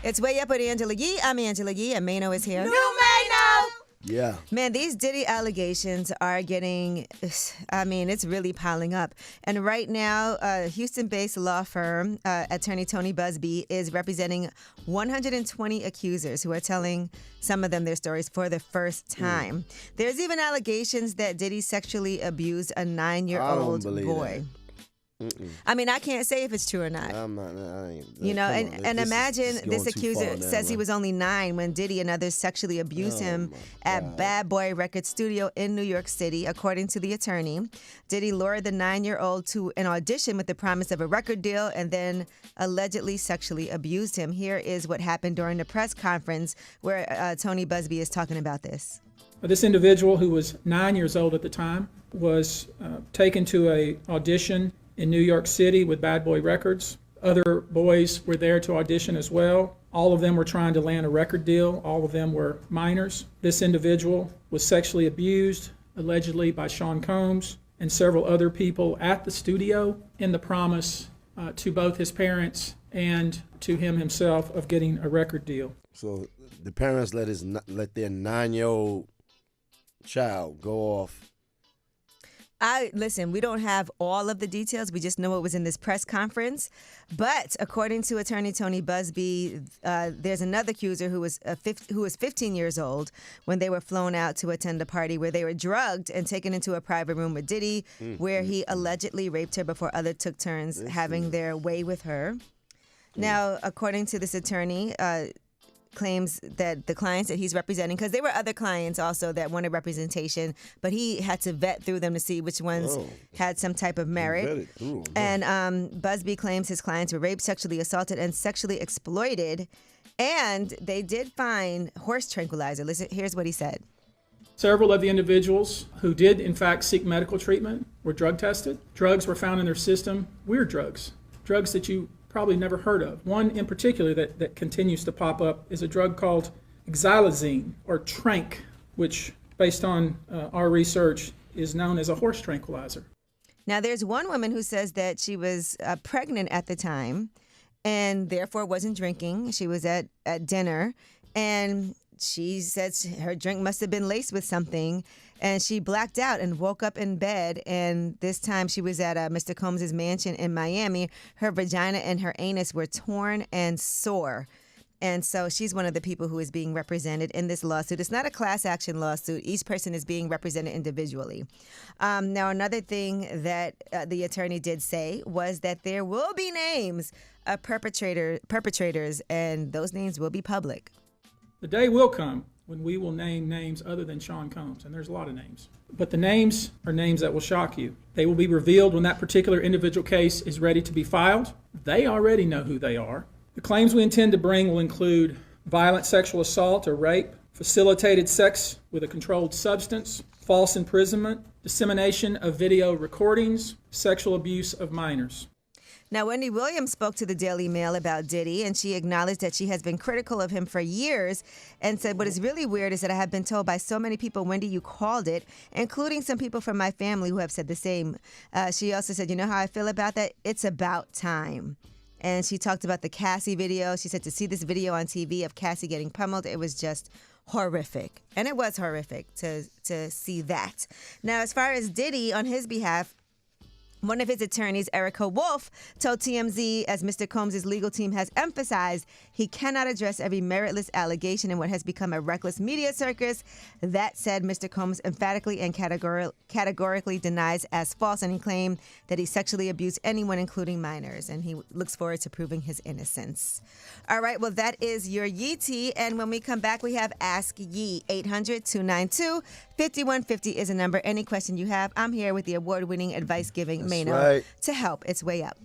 It's Way Up with Angela Yee. I'm Angela Yee, and Mano is here. New Mano! Yeah. Man, these Diddy allegations are getting, it's really piling up. And right now, Houston-based law firm, attorney Tony Busby, is representing 120 accusers who are telling some of them their stories for the first time. There's even allegations that Diddy sexually abused a 9-year-old boy. That. I mean, I can't say if it's true or not. I'm not. I ain't, You know, and imagine this accuser now, says he was only 9 when Diddy and others sexually abused him at Bad Boy Record Studio in New York City, according to the attorney. Diddy lured the 9-year-old to an audition with the promise of a record deal and then allegedly sexually abused him. Here is what happened during the press conference where Tony Busby is talking about this. This individual, who was 9 years old at the time, was taken to an audition in New York City with Bad Boy Records. Other boys were there to audition as well. All of them were trying to land a record deal. All of them were minors. This individual was sexually abused, allegedly by Sean Combs and several other people at the studio, in the promise to both his parents and to him himself of getting a record deal. So the parents let their 9-year-old child go off. Listen, we don't have all of the details. We just know what was in this press conference. But according to attorney Tony Busby, there's another accuser who was 15 years old when they were flown out to attend a party where they were drugged and taken into a private room with Diddy, where he allegedly raped her before others took turns having their way with her. Now, according to this attorney, claims that the clients that he's representing, because there were other clients also that wanted representation, but he had to vet through them to see which ones had some type of merit. And Busby claims his clients were raped, sexually assaulted, and sexually exploited. And they did find horse tranquilizer. Listen, here's what he said. Several of the individuals who did, in fact, seek medical treatment were drug tested. Drugs were found in their system, weird drugs that you probably never heard of. One in particular that continues to pop up is a drug called xylazine, or trank, which, based on our research, is known as a horse tranquilizer. Now, there's one woman who says that she was pregnant at the time and therefore wasn't drinking. She was at dinner, and she said her drink must have been laced with something, and she blacked out and woke up in bed. And this time she was at Mr. Combs' mansion in Miami. Her vagina and her anus were torn and sore. And so she's one of the people who is being represented in this lawsuit. It's not a class action lawsuit. Each person is being represented individually. Now, another thing that the attorney did say was that there will be names of perpetrators, and those names will be public. The day will come when we will name names other than Sean Combs, and there's a lot of names. But the names are names that will shock you. They will be revealed when that particular individual case is ready to be filed. They already know who they are. The claims we intend to bring will include violent sexual assault or rape, facilitated sex with a controlled substance, false imprisonment, dissemination of video recordings, sexual abuse of minors. Now, Wendy Williams spoke to the Daily Mail about Diddy, and she acknowledged that she has been critical of him for years and said, what is really weird is that I have been told by so many people, Wendy, you called it, including some people from my family who have said the same. She also said, you know how I feel about that? It's about time. And she talked about the Cassie video. She said to see this video on TV of Cassie getting pummeled, it was just horrific. And it was horrific to see that. Now, as far as Diddy, on his behalf, one of his attorneys, Erica Wolf, told TMZ, as Mr. Combs' legal team has emphasized, he cannot address every meritless allegation in what has become a reckless media circus. That said, Mr. Combs emphatically and categorically denies as false any claim that he sexually abused anyone, including minors, and he looks forward to proving his innocence. All right, well, that is your Yee Tea, and when we come back, we have Ask Yee. 800-292-5150 is a number. Any question you have, I'm here with the award-winning advice-giving Mano to help. It's Way Up.